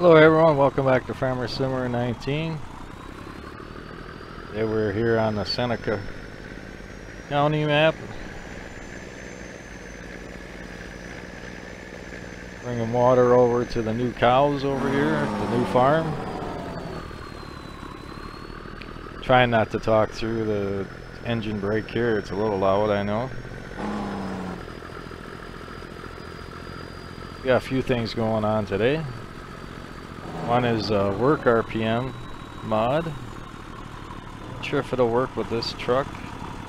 Hello everyone, welcome back to Farmer Simmer 19. Today we're here on the Seneca County map. Bringing water over to the new cows over here at the new farm. Trying not to talk through the engine brake here, it's a little loud, I know. We got a few things going on today. One is work RPM mod. Not sure if it'll work with this truck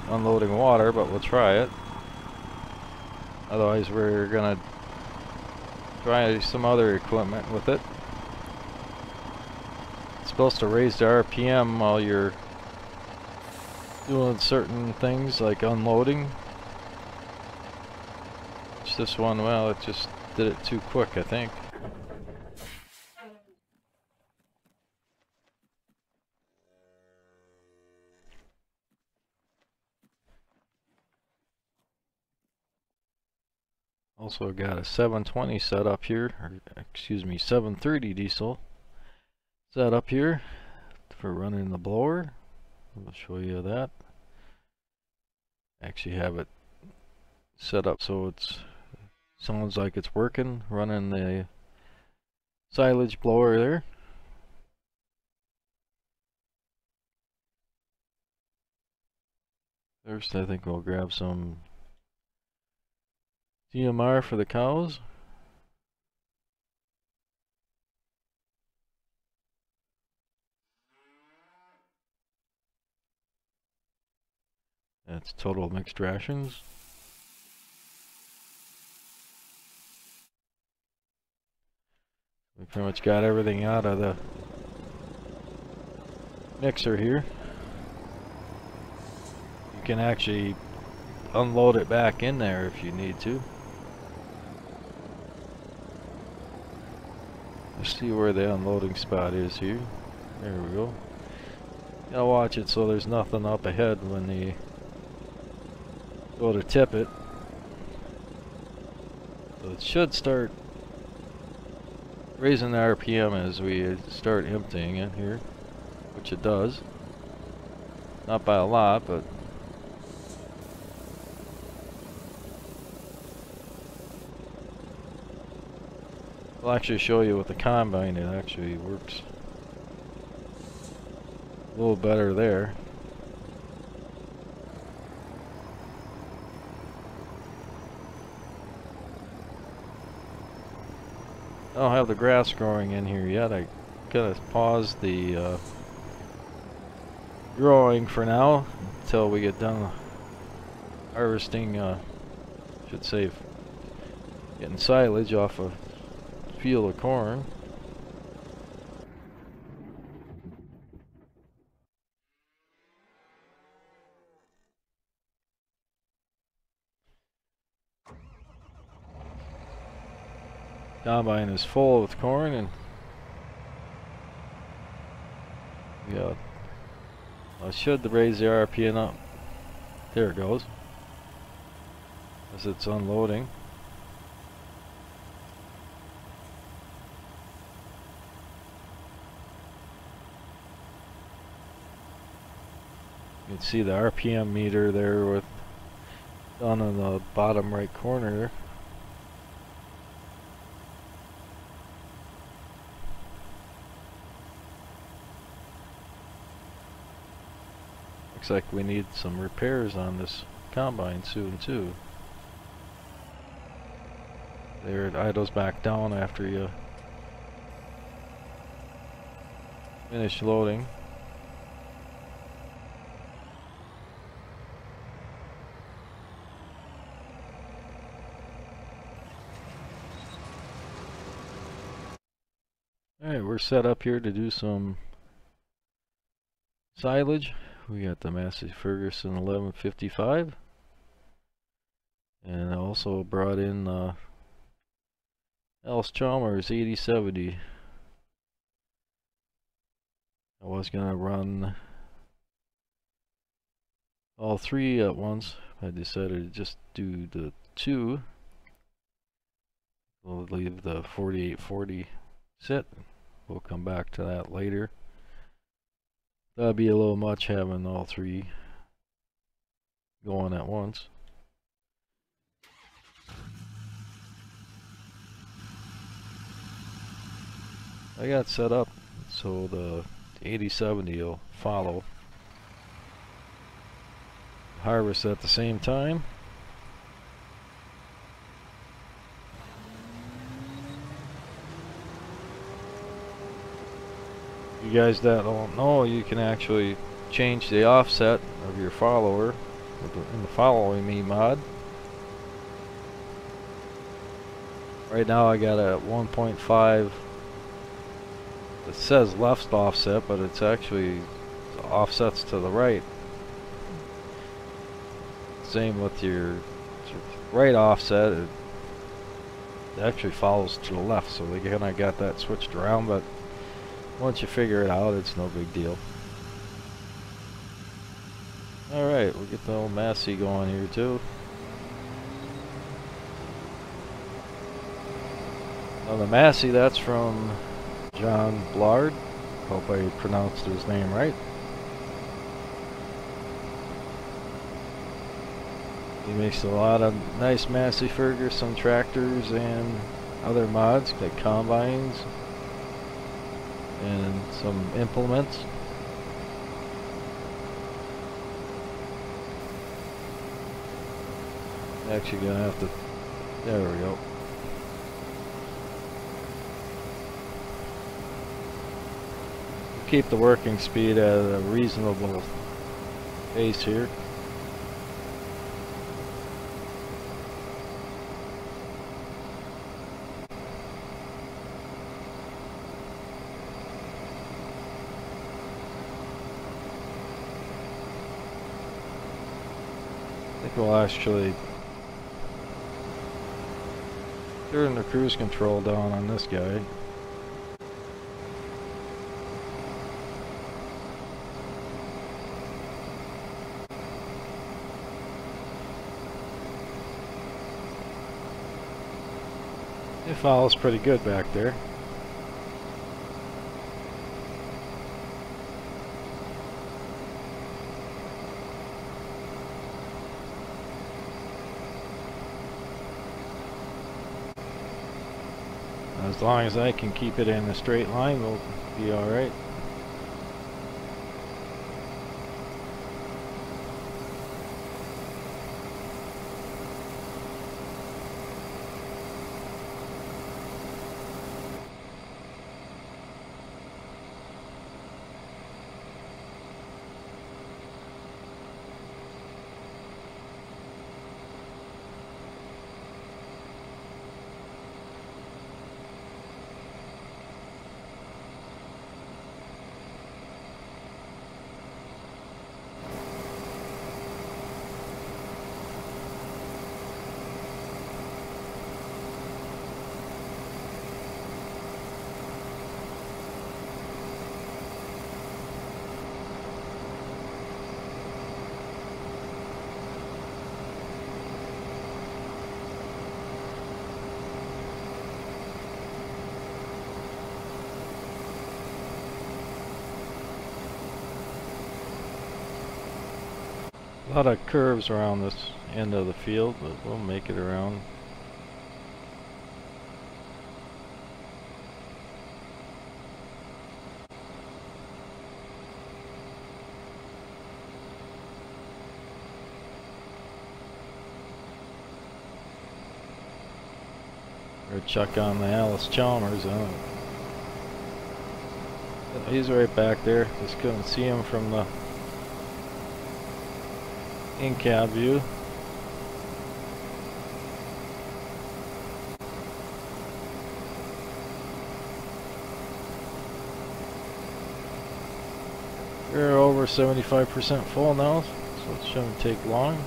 unloading water, but we'll try it. Otherwise we're gonna try some other equipment with it. It's supposed to raise the RPM while you're doing certain things like unloading. Which this one, well, it just did it too quick, I think. Also got a 720 set up here, or excuse me, 730 diesel set up here for running the blower. I'll show you that. Actually have it set up so it sounds like it's working, running the silage blower there. First I think we'll grab some DMR for the cows. That's total mixed rations. We pretty much got everything out of the mixer here. You can actually unload it back in there if you need to. Let's see where the unloading spot is here. There we go. Gotta watch it so there's nothing up ahead when you go to tip it. So it should start raising the RPM as we start emptying it here, which it does. Not by a lot, but I'll actually show you with the combine it actually works a little better there. I don't have the grass growing in here yet. I gotta pause the growing for now until we get done harvesting, should say getting silage off a field of corn. Combine is full with corn, and yeah, I should raise the RPM up. There it goes, as it's unloading. You can see the RPM meter there with down in the bottom right corner there. Looks like we need some repairs on this combine soon too. There it idles back down after you finish loading. Alright, we're set up here to do some silage. We got the Massey Ferguson 1155, and I also brought in Allis Chalmers 8070. I was gonna run all three at once. I decided to just do the two. We'll leave the 4840 sit We'll come back to that later. That'd be a little much having all three going at once. I got set up so the 8070 will follow. Harvest at the same time. You guys that don't know, you can actually change the offset of your follower in the following me mod. Right now I got a 1.5. It says left offset, but it's actually offsets to the right. Same with your right offset, it actually follows to the left, so they kind of got that switched around, but once you figure it out, it's no big deal. Alright, we'll get the old Massey going here too. Now the Massey, that's from John Blard. Hope I pronounced his name right. He makes a lot of nice Massey Ferguson tractors and other mods, like combines and some implements. Actually gonna have to, there we go. Keep the working speed at a reasonable pace here. I think we'll actually turn the cruise control down on this guy. It follows pretty good back there. As long as I can keep it in a straight line, we'll be alright. A lot of curves around this end of the field, but we'll make it around. Or check on the Allis Chalmers. He's right back there. Just couldn't see him from the in-cab view. We're over 75% full now, so it shouldn't take long.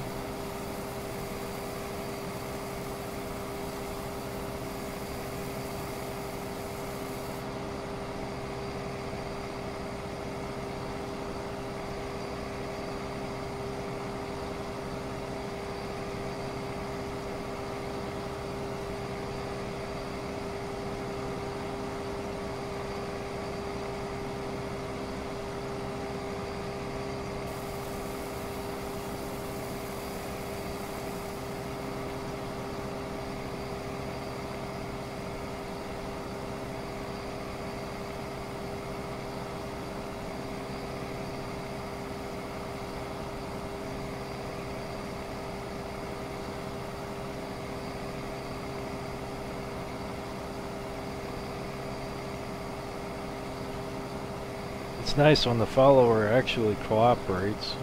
It's nice when the follower actually cooperates.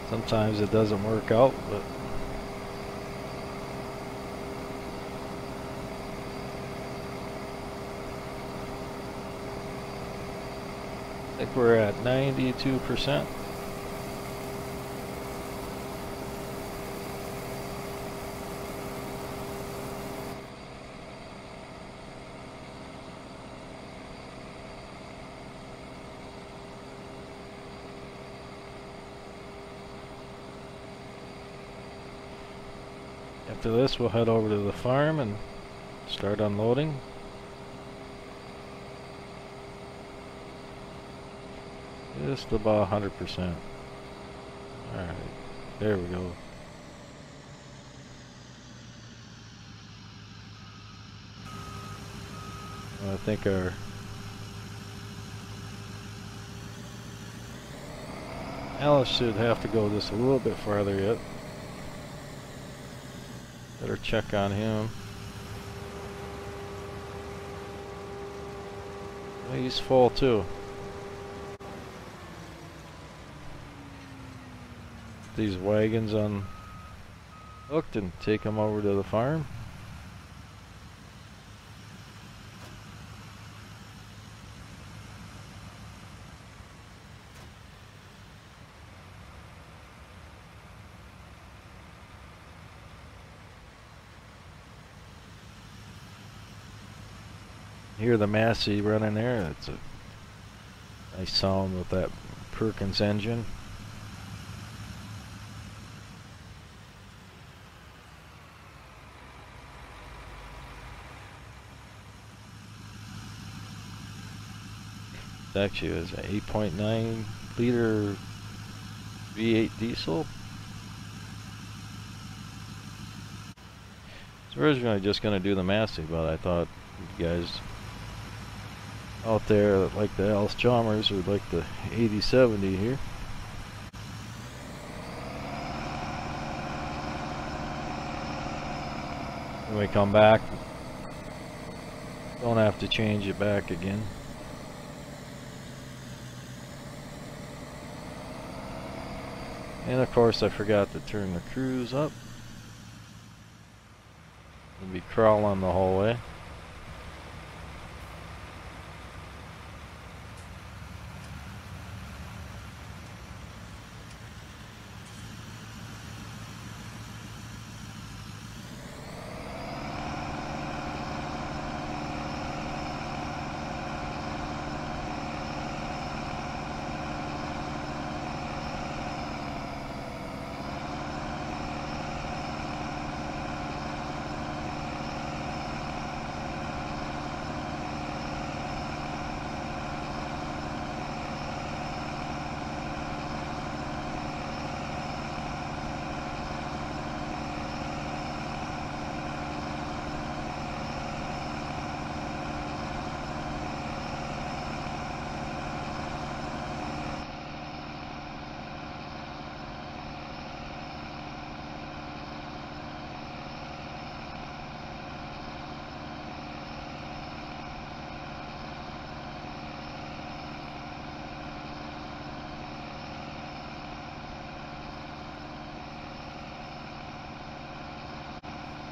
Sometimes it doesn't work out, but I think we're at 92%. After this, we'll head over to the farm and start unloading. Just about 100%. Alright, there we go. I think our Allis should have to go just a little bit farther yet. Better check on him. He's full too. These wagons unhooked and take them over to the farm. Hear the Massey running there. It's a nice sound with that Perkins engine. It actually is an 8.9 liter V8 diesel. I was originally just going to do the Massey, but I thought you guys out there that like the Allis Chalmers would like the 8070 here. When we come back, don't have to change it back again. And of course I forgot to turn the cruise up. We'll be crawling the whole way.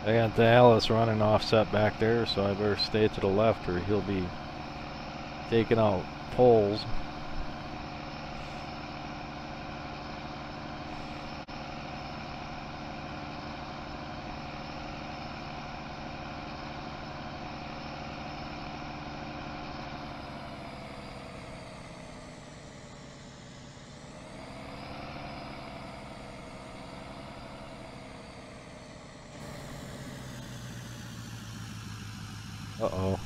I got the Allis running offset back there, so I better stay to the left or he'll be taking out poles. Uh-oh.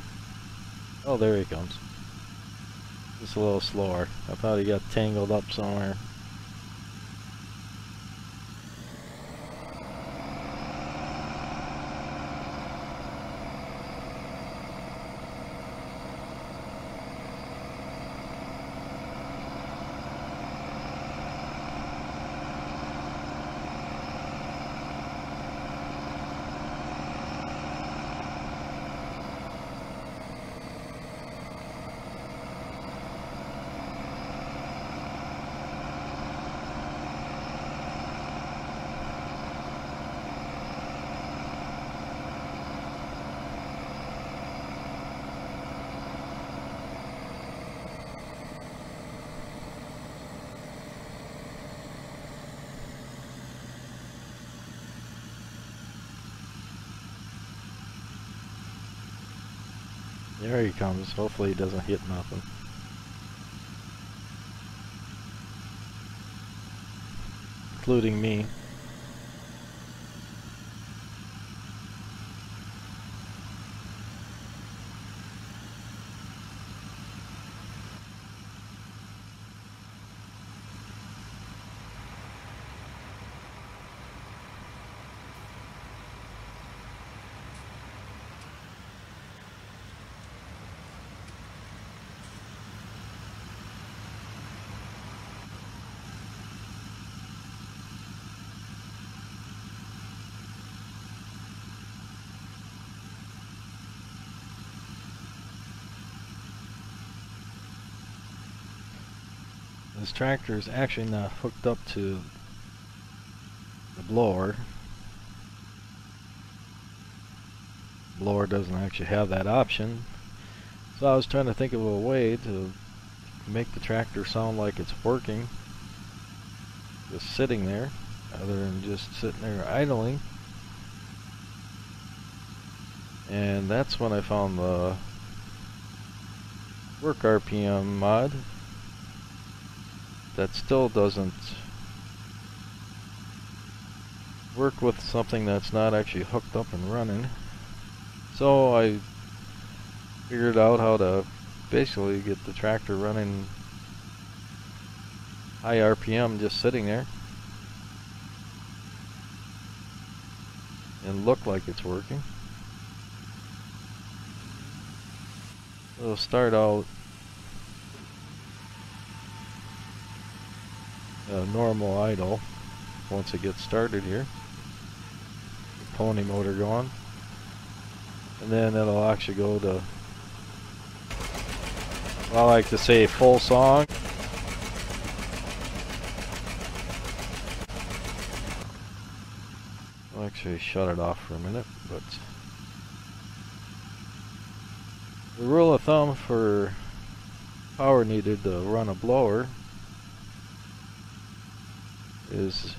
Oh, there he comes. Just a little slower. I thought he got tangled up somewhere. There he comes. Hopefully he doesn't hit nothing. Including me. This tractor is actually not hooked up to the blower. The blower doesn't actually have that option. So I was trying to think of a way to make the tractor sound like it's working. Just sitting there, other than just sitting there idling. And that's when I found the work RPM mod. That still doesn't work with something that's not actually hooked up and running. So I figured out how to basically get the tractor running high RPM just sitting there and look like it's working. It'll start out normal idle once it gets started here. The pony motor going, and then it'll actually go to, I like to say, full song. I'll actually shut it off for a minute, but the rule of thumb for power needed to run a blower is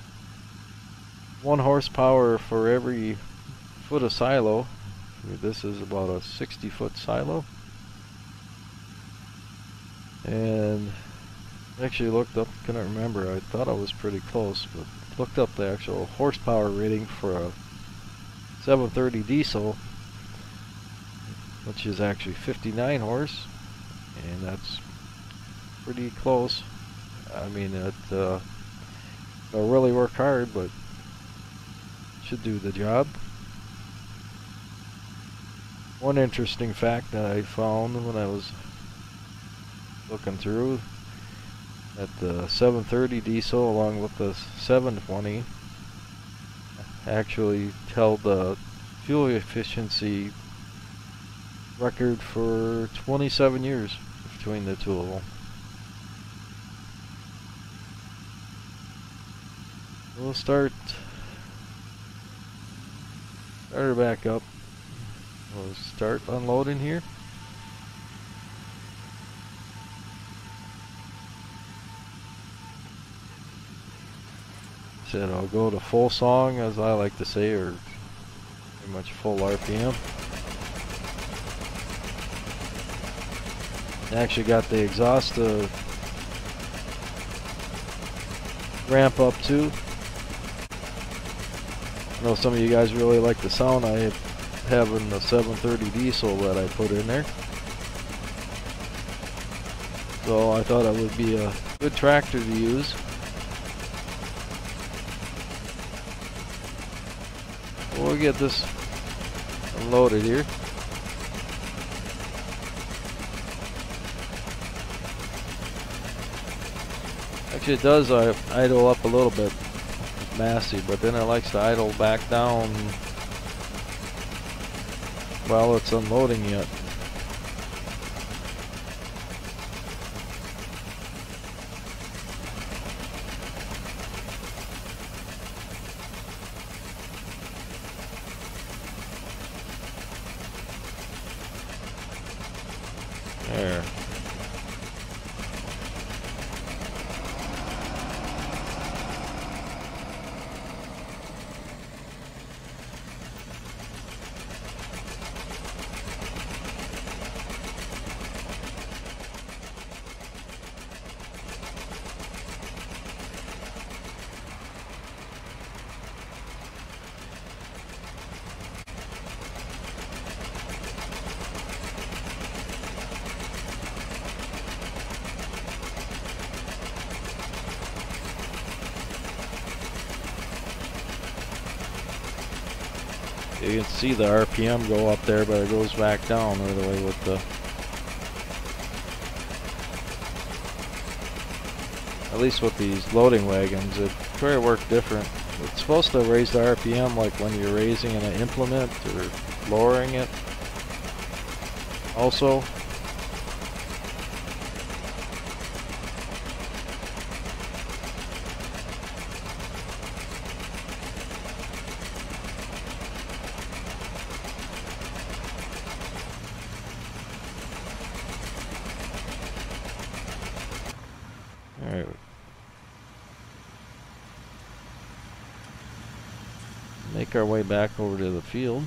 1 horsepower for every foot of silo. This is about a 60-foot silo. And actually looked up, couldn't remember, I thought I was pretty close, but looked up the actual horsepower rating for a 730 diesel, which is actually 59 horse, and that's pretty close. I mean, it'll really work hard, but should do the job. One interesting fact that I found when I was looking through, that the 730 diesel along with the 720 actually held the fuel efficiency record for 27 years between the two of them. We'll start her back up. We'll start unloading here. Said I'll go to full song, as I like to say, or pretty much full RPM. Actually got the exhaust to ramp up too. I know some of you guys really like the sound I have in the 730 diesel that I put in there. So I thought it would be a good tractor to use. We'll get this unloaded here. Actually, it does idle up a little bit with Massey, but then it likes to idle back down while it's unloading yet. There. You can see the RPM go up there, but it goes back down right away with the... At least with these loading wagons, it probably work different. It's supposed to raise the RPM like when you're raising an implement or lowering it. Also, alright. Make our way back over to the field.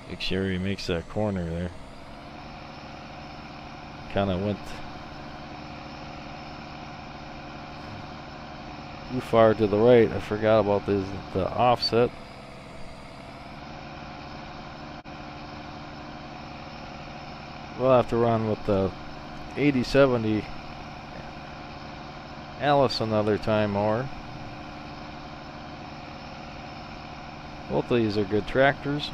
Make sure he makes that corner there. Kind of went too far to the right. I forgot about the offset. We'll have to run with the 8070 Allis another time more. Both of these are good tractors.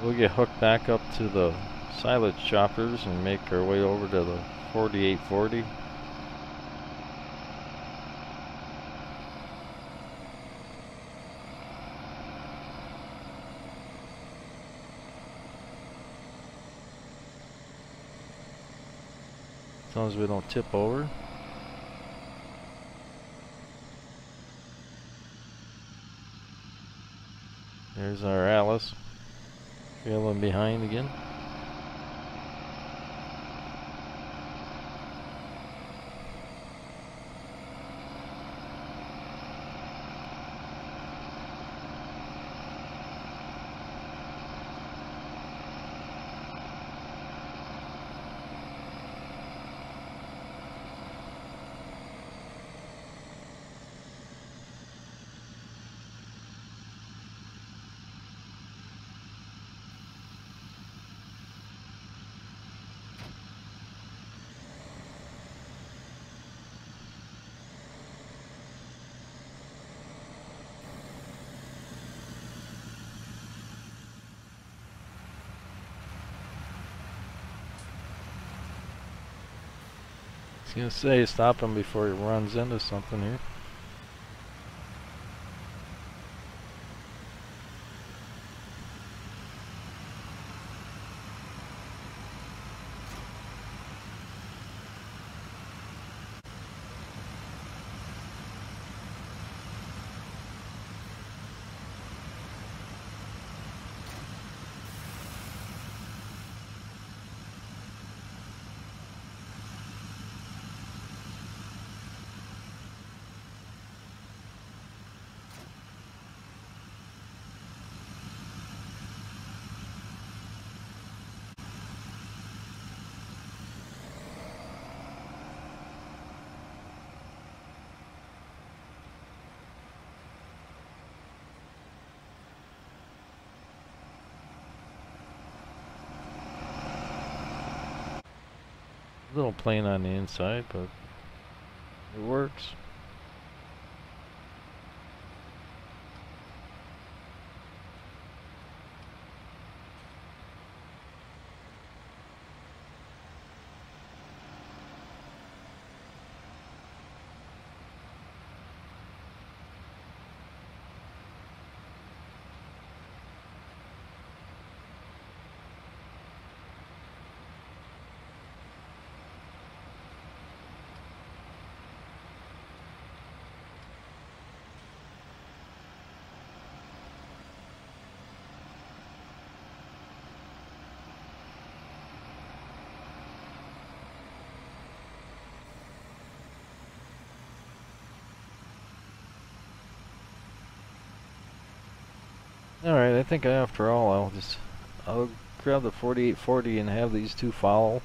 We'll get hooked back up to the silage choppers and make our way over to the 4840. As long as we don't tip over. There's our Allis. Trailing behind again. I was gonna say, stop him before he runs into something here. A little plain on the inside, but it works. Alright, I think after all I'll grab the 4840 and have these two follow.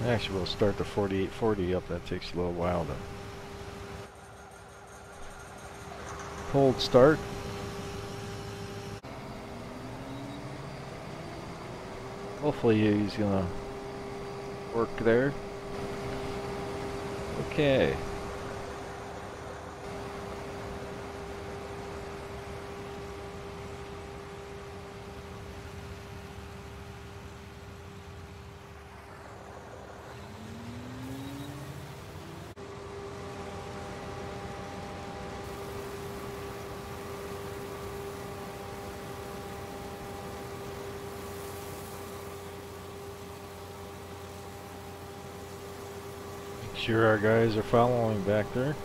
Actually, we'll start the 4840 up. That takes a little while to cold start. Hopefully he's gonna work there. Okay. Sure our guys are following back there.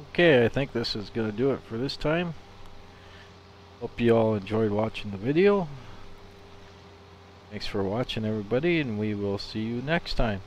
Okay, I think this is going to do it for this time. Hope you all enjoyed watching the video. Thanks for watching, everybody, and we will see you next time.